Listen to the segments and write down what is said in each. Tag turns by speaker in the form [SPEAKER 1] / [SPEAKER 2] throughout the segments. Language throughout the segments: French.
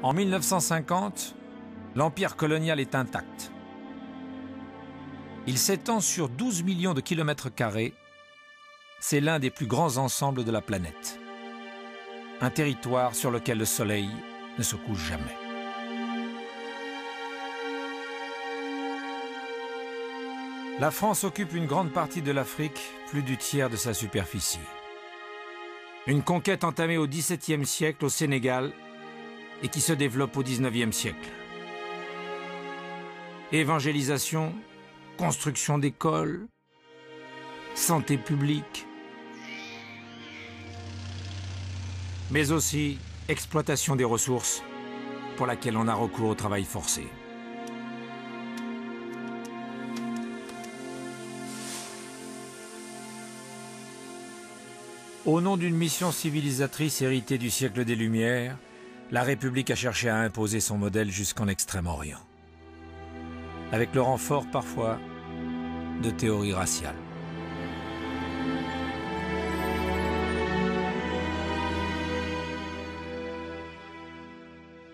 [SPEAKER 1] En 1950, l'empire colonial est intact. Il s'étend sur 12 millions de kilomètres carrés. C'est l'un des plus grands ensembles de la planète. Un territoire sur lequel le soleil ne se couche jamais. La France occupe une grande partie de l'Afrique, plus du tiers de sa superficie. Une conquête entamée au XVIIe siècle au Sénégal et qui se développe au XIXe siècle. Évangélisation, construction d'écoles, santé publique, mais aussi exploitation des ressources pour laquelle on a recours au travail forcé. Au nom d'une mission civilisatrice héritée du siècle des Lumières, la République a cherché à imposer son modèle jusqu'en Extrême-Orient, avec le renfort parfois de théories raciales.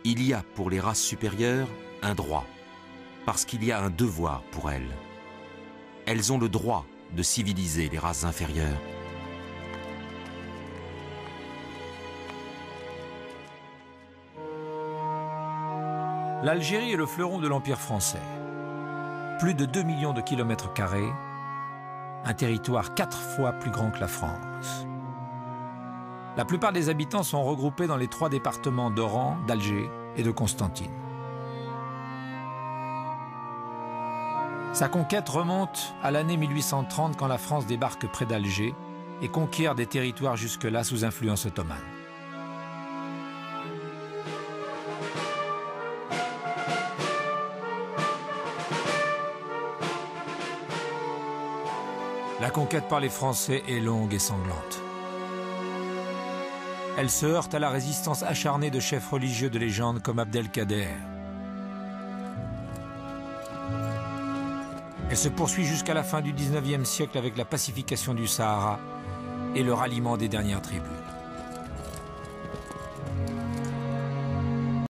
[SPEAKER 2] Il y a pour les races supérieures un droit, parce qu'il y a un devoir pour elles. Elles ont le droit de civiliser les races inférieures.
[SPEAKER 1] L'Algérie est le fleuron de l'Empire français. Plus de 2 millions de kilomètres carrés, un territoire 4 fois plus grand que la France. La plupart des habitants sont regroupés dans les 3 départements d'Oran, d'Alger et de Constantine. Sa conquête remonte à l'année 1830 quand la France débarque près d'Alger et conquiert des territoires jusque-là sous influence ottomane. La conquête par les Français est longue et sanglante. Elle se heurte à la résistance acharnée de chefs religieux de légende comme Abdelkader. Elle se poursuit jusqu'à la fin du XIXe siècle avec la pacification du Sahara et le ralliement des dernières tribus.